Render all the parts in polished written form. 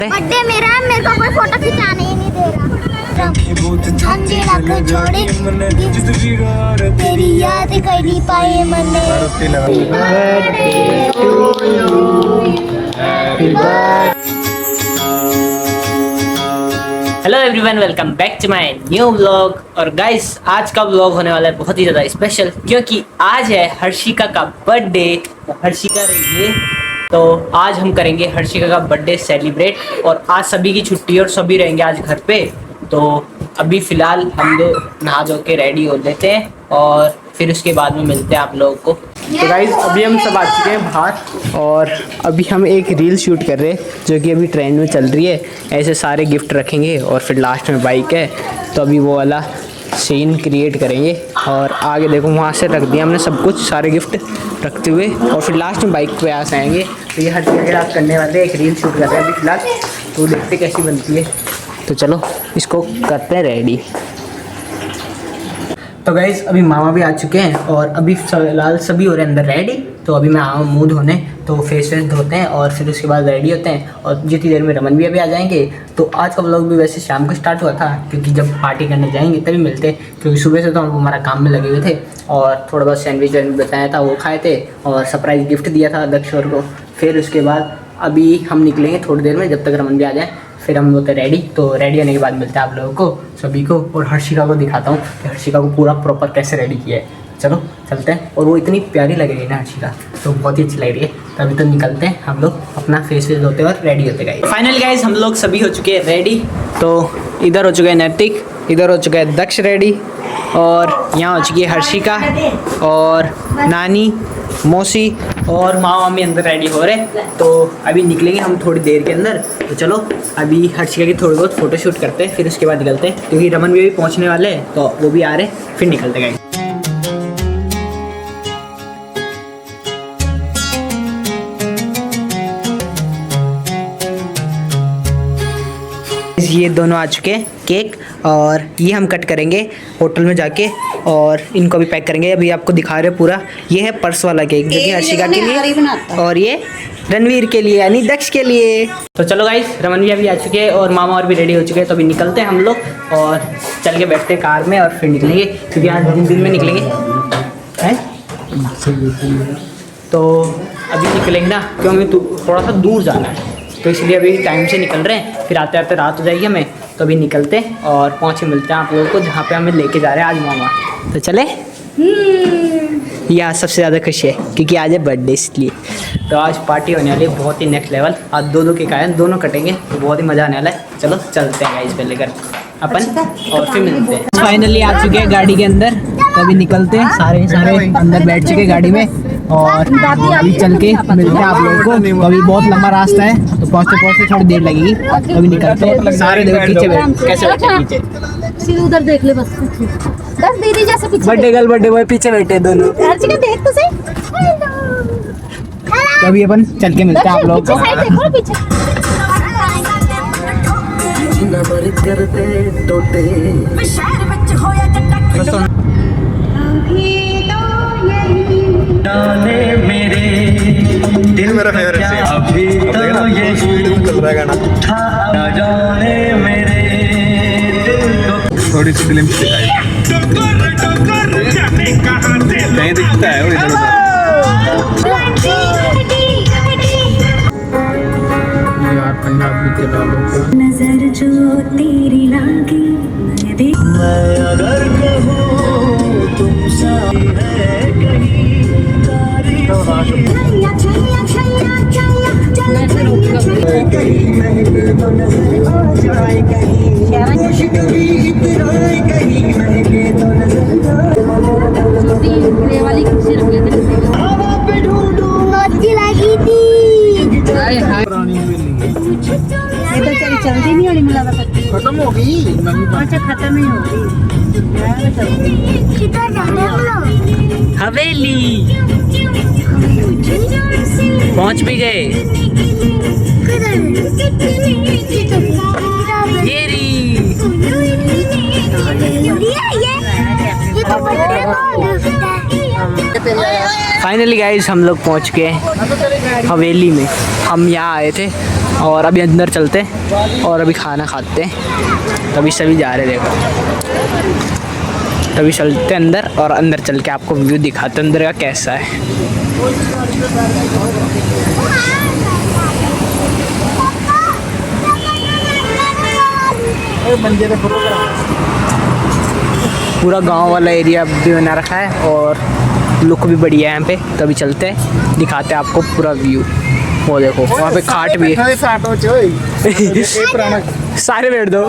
Birthday मेरा है, मेरे को कोई फोटो खिंचाने ही नहीं दे रहा। अंधेरा को छोड़े तेरी याद कर नहीं पाए मैंने। Hello everyone, welcome back to my new vlog. और गाइस, आज का व्लॉग होने वाला है बहुत ही ज़्यादा स्पेशल, क्योंकि आज है हर्षिका का बर्थडे। हर्षिका रही है, तो आज हम करेंगे हर्षिका का बर्थडे सेलिब्रेट। और आज सभी की छुट्टी और सभी रहेंगे आज घर पे। तो अभी फ़िलहाल हम लोग नहा धो के रेडी हो लेते हैं और फिर उसके बाद में मिलते हैं आप लोगों को। तो गाइस, अभी हम सब आ चुके हैं बाहर और अभी हम एक रील शूट कर रहे हैं जो कि अभी ट्रेंड में चल रही है। ऐसे सारे गिफ्ट रखेंगे और फिर लास्ट में बाइक है, तो अभी वो वाला सीन क्रिएट करेंगे। और आगे देखो, वहाँ से रख दिया हमने सब कुछ, सारे गिफ्ट रखते हुए, और फिर लास्ट में बाइक पे आ आएंगे। तो ये हर जगह आप करने वाले एक रील शूट कर रहे हैं अभी फ़िलहाल, तो देखते कैसी बनती है। तो चलो इसको करते हैं रेडी। तो गाइज़, अभी मामा भी आ चुके हैं और अभी फिलहाल सभी हो रहे हैं अंदर रेडी। तो अभी मैं आऊँ मुँह धोने, तो फेस वेस धोते हैं और फिर उसके बाद रेडी होते हैं। और जितनी देर में रमन भी अभी आ जाएंगे। तो आज का व्लॉग भी वैसे शाम को स्टार्ट हुआ था, क्योंकि जब पार्टी करने जाएंगे तभी मिलते, क्योंकि सुबह से तो हम हमारा काम में लगे हुए थे। और थोड़ा बहुत सैंडविच वैंडविच बताया था, वो खाए थे और सरप्राइज़ गिफ्ट दिया था दक्षवर को। फिर उसके बाद अभी हम निकलेंगे थोड़ी देर में, जब तक रमन भी आ जाए। फिर हम होते रेडी। तो रेडी होने के बाद मिलते हैं आप लोगों को सभी को। और हर्षिका को दिखाता हूँ कि हर्षिका को पूरा प्रॉपर कैसे रेडी किया है। चलो चलते हैं। और वो इतनी प्यारी लग रही है ना हर्षिका, तो बहुत ही अच्छी लग रही है। तो अभी तो निकलते हैं हम लोग, अपना फेस वेस धोते और रेडी होते गए। फाइनली गाइस, हम लोग सभी हो चुके हैं रेडी। तो इधर हो चुका है नैतिक, इधर हो चुका है दक्ष रेडी, और यहाँ हो चुकी है हर्षिका और नानी, मौसी और माँ मम्मी अंदर रेडी हो रहे। तो अभी निकलेंगे हम थोड़ी देर के अंदर। तो चलो अभी हर्षिका की थोड़ी बहुत फ़ोटो शूट करते हैं, फिर उसके बाद निकलते हैं, क्योंकि रमन भी पहुँचने वाले हैं, तो वो भी आ रहे, फिर निकलते गए। ये दोनों आ चुके हैं केक, और ये हम कट करेंगे होटल में जाके, और इनको भी पैक करेंगे। अभी आपको दिखा रहे पूरा। ये है पर्स वाला केक जो कि हर्षिका के लिए, और ये रणवीर के लिए यानी दक्ष के लिए। तो चलो गाइस, रमन भी अभी आ चुके हैं और मामा और भी रेडी हो चुके हैं। तो अभी निकलते हैं हम लोग और चल के बैठते हैं कार में और फिर निकलेंगे, क्योंकि आज दिन में निकलेंगे हैं। तो अभी निकलेंगे ना, क्यों हमें थोड़ा सा दूर जाना है, तो इसलिए अभी टाइम से निकल रहे हैं। फिर आते आते रात हो जाएगी हमें, तो अभी निकलते हैं और पहुँच के मिलते हैं आप लोगों को जहाँ पे हमें लेके जा रहे हैं आज मामा। तो चले। यहाँ सबसे ज़्यादा खुशी है क्योंकि आज है बर्थडे, इसलिए। तो आज पार्टी होने वाली है बहुत ही नेक्स्ट लेवल। आज दो केक आए हैं, दोनों कटेंगे, तो बहुत ही मज़ा आने वाला है। चलो चलते हैं गाइस पहले घर अपन, और फिर मिलते हैं। फाइनली आ चुके हैं गाड़ी के अंदर, तो अभी निकलते हैं। सारे अंदर बैठ चुके हैं गाड़ी में, और अभी चल के मिलते हैं आप लोगों को। तो अभी बहुत लंबा रास्ता है, तो पहुँचते थोड़ी देर लगेगी। तो अभी निकलते हैं। सारे देखो पीछे कैसे बैठे, पीछे उधर देख ले, बस दीदी जैसे पीछे। बर्थडे गर्ल बर्थडे बॉय पीछे बैठे दोनों। देख तो सही। तो अभी अपन चल के मिलते हैं आप लोगों को। मेरे मेरा फेवरेट है अभी तो ये चल रहा है गाना। थोड़ी सी फिल्म दिखाई नहीं दिखता है वो इधर यार। पंजाब में चला लो नजर जो तेरी लागी, मैं अगर कहूँ तुम सारी है कहीं वाली कुर्सी रख लेते चलती नहीं होनी, मिला खत्म हो गई। अच्छा, खत्म ही हो गई। हवेली पहुंच भी गए। ये फाइनली गाइस, हम लोग पहुंच गए हवेली में। हम यहाँ आए थे और अभी अंदर चलते हैं और अभी खाना खाते हैं। तभी सभी जा रहे देखो, तभी चलते हैं अंदर और अंदर चल के आपको व्यू दिखाते हैं अंदर का कैसा है। पूरा गांव वाला एरिया भी बना रखा है और लुक भी बढ़िया है यहाँ पे। तो अभी चलते हैं, दिखाते हैं आपको पूरा व्यू। वो देखो वहाँ पे खाट भी है। सारे बैठ दो।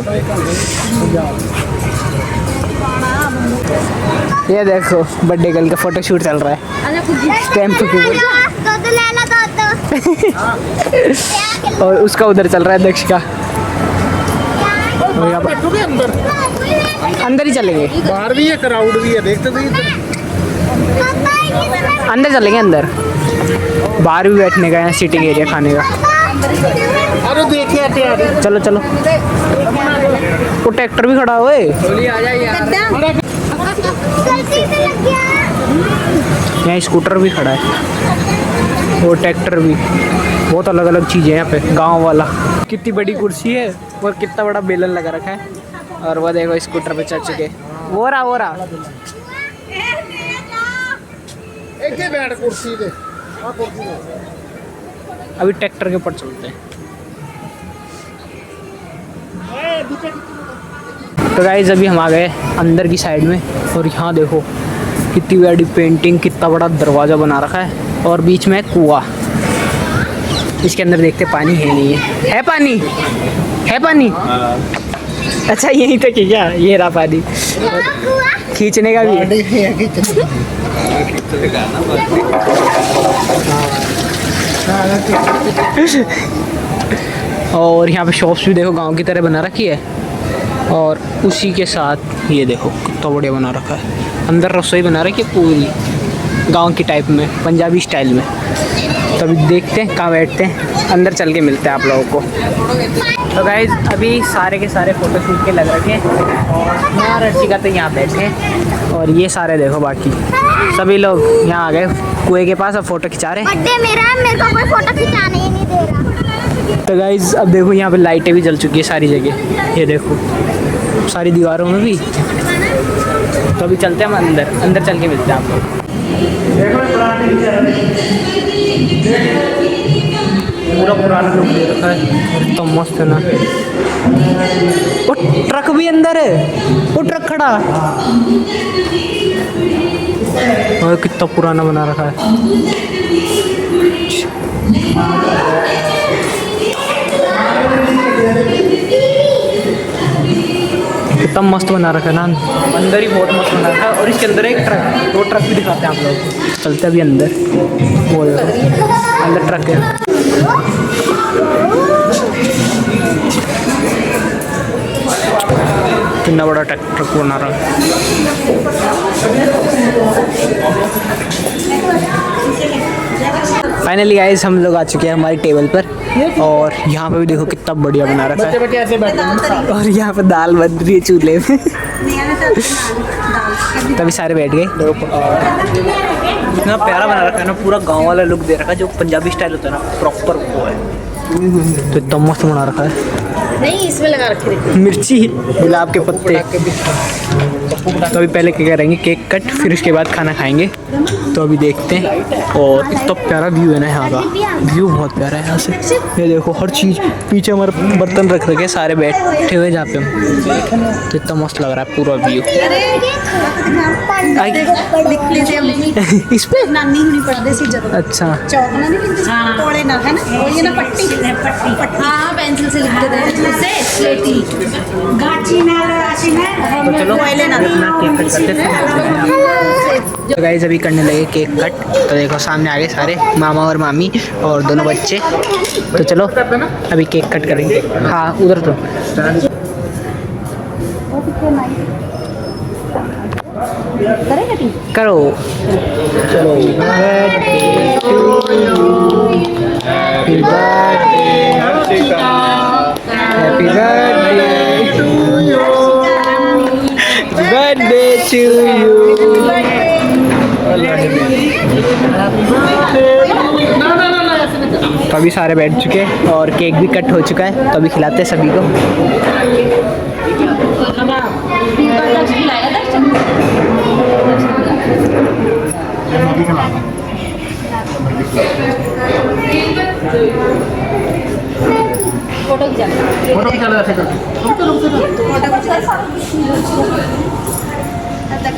ये देखो बर्थडे गर्ल का फोटो शूट चल रहा है टेम्पो के और उसका उधर चल रहा है दक्ष का। अंदर ही चलेंगे, बाहर भी है, क्राउड भी है, देखते तो अंदर चलेंगे। अंदर बाहर भी बैठने का है, सीटिंग एरिया खाने का। अरे देखिए चलो चलो, वो ट्रैक्टर भी खड़ा हुआ है। यहाँ स्कूटर भी खड़ा है, वो ट्रैक्टर भी। बहुत अलग अलग चीज़ें यहाँ पे गांव वाला। कितनी बड़ी कुर्सी है और कितना बड़ा बेलन लगा रखा है। और वो देखो स्कूटर पे चढ़ चुके। वो रहा बैठ कुर्सी पे। अभी ट्रैक्टर के ऊपर चलते हैं। तो गाइस अभी हम आ गए अंदर की साइड में और यहाँ देखो कितनी बड़ी पेंटिंग, कितना बड़ा दरवाज़ा बना रखा है और बीच में कुआं। इसके अंदर देखते पानी है नहीं है पानी है पानी। अच्छा यहीं तक है क्या? ये रहा पानी, खींचने का भी है। और यहाँ पे शॉप्स भी देखो गांव की तरह बना रखी है और उसी के साथ ये देखो कितना बढ़िया बना रखा है। अंदर रसोई बना रखी है पूरी गांव की टाइप में, पंजाबी स्टाइल में। तो अभी देखते हैं कहाँ बैठते हैं, अंदर चल के मिलते हैं आप लोगों को। तो गाइज अभी सारे के सारे फोटो शूट के लग रखे हैं और यहाँ रसिका तो यहाँ बैठे हैं और ये सारे देखो बाकी सभी लोग यहाँ आ गए कुएं के पास, अब फोटो खिंचा रहे हैं। बर्थडे मेरा है, मेरे को कोई फोटो खिंचाने ही नहीं दे रहा। तो गाइज अब देखो यहाँ पे लाइटें भी जल चुकी है सारी जगह, ये देखो सारी दीवारों में भी। तो अभी चलते हैं हम अंदर, अंदर चल के मिलते हैं आप लोग। पूरा पुराना लुक दे रखा है, तो मस्त है ना। वो ट्रक भी अंदर है, वो ट्रक खड़ा और कितना पुराना बना रखा है। कितना मस्त बना रखा है ना, अंदर ही बहुत मस्त बना रखा है। और इसके अंदर एक ट्रक, दो ट्रक भी दिखाते हैं आप लोग। चलते अभी अंदर, वो अंदर ट्रक है। कितना बड़ा ट्रक बना रहा है। फाइनली गाइस हम लोग आ चुके हैं हमारी टेबल पर और यहाँ पे भी देखो कितना बढ़िया बना रखा है। और यहाँ पे दाल बन रही है चूल्हे में। तभी सारे बैठ गए। इतना प्यारा बना रखा है ना, पूरा गांव वाला लुक दे रखा है, जो पंजाबी स्टाइल होता है ना प्रॉपर वो है। तो इतना मस्त बना रखा है। नहीं इसमें लगा रखे मिर्ची, गुलाब के पत्ते। तो अभी पहले क्या करेंगे, केक कट, फिर उसके बाद खाना खाएंगे। तो अभी देखते हैं। और इतना प्यारा व्यू है ना यहाँ का, व्यू बहुत प्यारा है यहाँ से। ये देखो हर चीज़, पीछे हमारे बर्तन रख रखे सारे बैठे हुए जहाँ पे हम। तो इतना मस्त लग रहा है पूरा व्यू। इस पे नानी नहीं पढ़ते सी जरूर। अच्छा चौक ना नहीं कोड़े ना है ना, वो ये ना पट्टी पट्टी। हाँ पेंसिल से लिखते थे से स्लेटी गाची ना राशि ना। तो चलो अपना केक कट करते हैं। तो गाइस अभी करने लगे केक कट। तो देखो सामने आ गए सारे मामा और मामी और दोनों बच्चे। तो चलो अभी केक कट करेंगे। हाँ उधर तो करो। चलो birthday to you, happy birthday, happy birthday to you, birthday to you. तो अभी सारे बैठ चुके हैं और केक भी कट हो चुका है, तो अभी खिलाते हैं सभी को।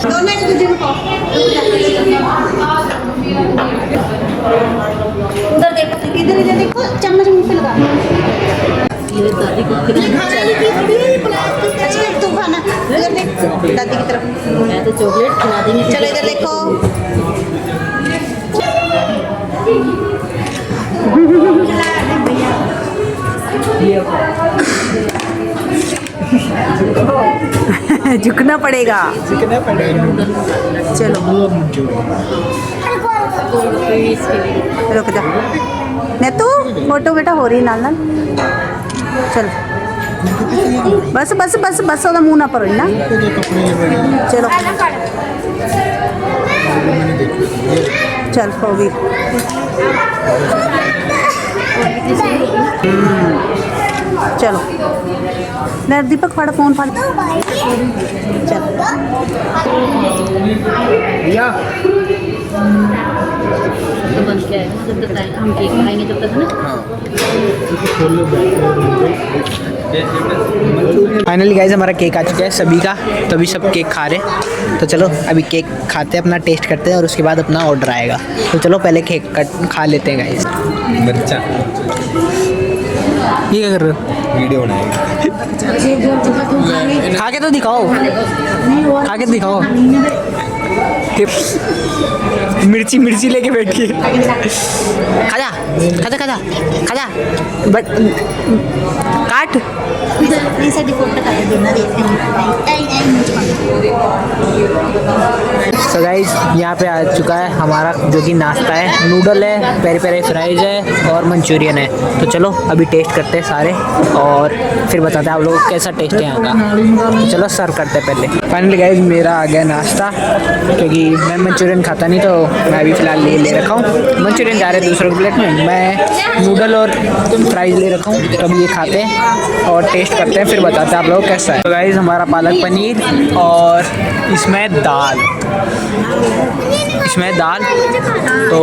दोनों एक दूसरे को उधर देखो, इधर इधर देखो, चम्मच मुंह पे लगा। ये दादी को अच्छा तू खाना इधर देख दादी की तरफ। मैं तो चॉकलेट खिला देंगे। चलो इधर देखो। झुकना पड़ेगा। चलो रुक जा ने तू फोटो बेटा हो रही नाल नाल। चल बस बस बस बस ओदा मुंह ना परो ना। चलो चल हो गई। चलो ले दीपक फाड़ फोन फाड़। चल भैया हम केक खाएंगे जब तक ना। फाइनली गाइस हमारा केक आ चुका है सभी का, तो अभी सब केक खा रहे हैं। तो चलो अभी केक खाते हैं, अपना टेस्ट करते हैं और उसके बाद अपना ऑर्डर आएगा। तो चलो पहले केक कट खा लेते हैं गाइस। बच्चा ये क्या कर रहे हो? वीडियो बनाएगा। खा के तो दिखाओ, खा के तो दिखाओ। मिर्ची मिर्ची लेके बैठी खाजा खाजा खाजा खाजा बट काट। तो गाइस यहाँ पे आ चुका है हमारा जो कि नाश्ता है, नूडल है, पेरी पेरी फ्राइज है और मंचूरियन है। तो चलो अभी टेस्ट करते हैं सारे और फिर बताते हैं आप लोगों को कैसा टेस्ट है यहाँ का। तो चलो सर्व करते हैं पहले। फाइनली गाइस मेरा आ गया नाश्ता, क्योंकि मैं मंचूरियन खाता नहीं तो मैं अभी फ़िलहाल ले रखा हूँ। मंचूरियन जा रहे हैं दूसरे प्लेट में, मैं नूडल और फ्राइज ले रखा हूँ। तो अभी ये खाते हैं और टेस्ट करते हैं, फिर बताते हैं आप लोगों को कैसा है। तो गाइस हमारा पालक पनीर और इसमें दाल, तो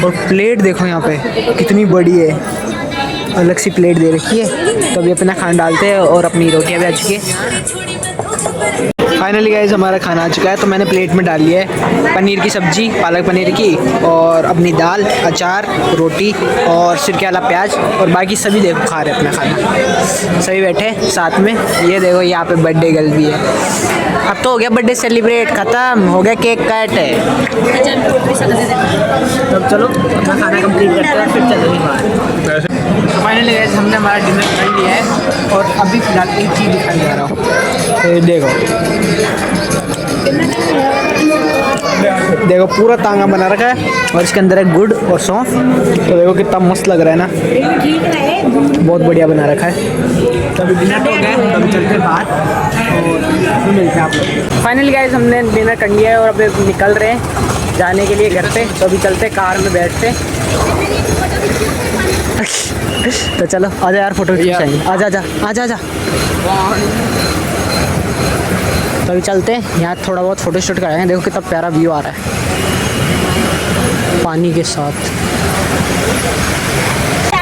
और प्लेट देखो यहाँ पे कितनी बड़ी है, अलग सी प्लेट दे रखी है। तो अभी अपना खाना डालते हैं और अपनी रोटियाँ भी आ चुकी है। फाइनली गाइस हमारा खाना आ चुका है, तो मैंने प्लेट में डाल लिया है पनीर की सब्जी, पालक पनीर की, और अपनी दाल, अचार, रोटी और सिरके वाला प्याज, और बाकी सभी देखो खा रहे अपना खाना। सभी बैठे साथ में। ये देखो यहाँ पे बर्थडे गर्ल भी है। अब तो हो गया बर्थडे सेलिब्रेट, ख़त्म हो गया, केक कट है। तब चलो अपना खाना कंप्लीट करते हैं फिर चलेंगे बाहर। तो फाइनली गाइस हमने हमारा डिनर कर लिया है और अभी फिलहाल एक चीज़ दिखाने जा रहा हूँ। तो देखो देखो पूरा तांगा बना रखा है और इसके अंदर है गुड़ और सौंफ। तो देखो कितना मस्त लग रहा है ना, बहुत बढ़िया बना रखा है। तो अभी डिनर हो गया, तो अभी चलते हैं बाहर और फिर मिलते हैं आप लोग। फाइनली गाइस हमने डिनर कर लिया है और अभी निकल रहे हैं जाने के लिए घर पे। तो अभी चलते कार में बैठते। तो चलो आजा यार, फोटो खिंचाएंगे। आजा आजा आजा आजा। तो अभी चलते हैं, यहाँ थोड़ा बहुत फ़ोटो शूट कराएंगे। देखो कितना प्यारा व्यू आ रहा है पानी के साथ।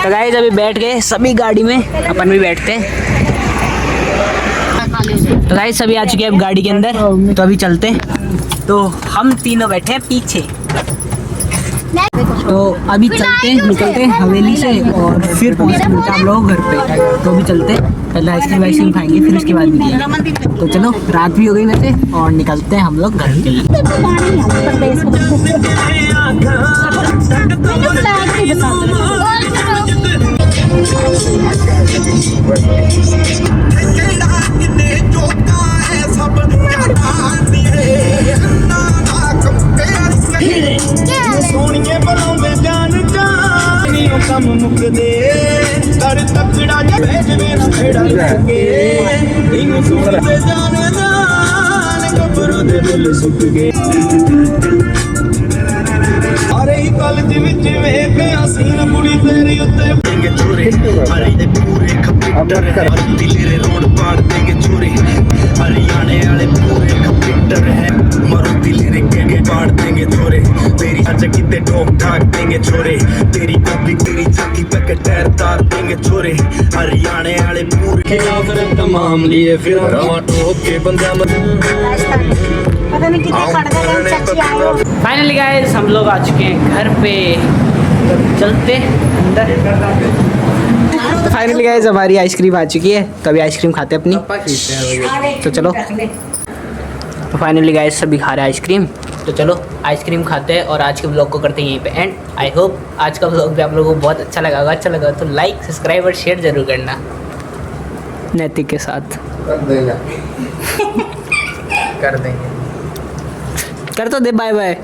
तो गाइस अभी बैठ गए सभी गाड़ी में, अपन भी बैठते हैं। तो गाइस सभी आ चुके हैं अब गाड़ी के अंदर, तो अभी चलते हैं। तो हम तीनों बैठे हैं पीछे। तो अभी चलते हैं, निकलते हैं हवेली से और फिर पहुँचते हैं हम लोग घर पे। तो अभी चलते हैं, पहले आइसक्रीम खाएंगे फिर उसके बाद मिलेंगे। तो चलो रात भी हो गई वैसे और निकलते हैं हम लोग घर के लिए। कम मुक दे कर तकड़ा भेज मेरा खेड़ा लगे इन सुन पे जाने जान कब्र दे दिल सुख गए अरे कल विच वेख हसीन कुड़ी तेरी उत्ते देंगे चोरे अरे दे पूरे खप्पिटर दिलेरे रोड पाड़ देंगे चोरे हरियाणे वाले पूरे खप्पिटर है मरो दिलेरे के पाड़ देंगे चोरे तेरी आज किते ठोक ठाक देंगे चोरे तेरी कभी तेरी छाती पे के टायर तार देंगे चोरे हरियाणे वाले पूरे फिर तमाम लिए फिर रवा ठोक के बंदा पता नहीं कितने खड़े थे चाची आए हो फाइनली गाइस हम लोग आ चुके हैं घर पे, चलते अंदर। तो फाइनली गाइस हमारी आइसक्रीम आ चुकी है, तो अभी आइसक्रीम खाते हैं अपनी। तो चलो, तो फाइनली गाइस सभी खा रहे हैं आइसक्रीम, तो चलो आइसक्रीम खाते हैं और आज के ब्लॉग को करते हैं यहीं पे एंड। आई होप आज का ब्लॉग भी आप लोगों को बहुत अच्छा लगा होगा। अच्छा लगा तो लाइक सब्सक्राइब और शेयर जरूर करना नैतिक के साथ। कर देंगे कर तो दे, बाय बाय।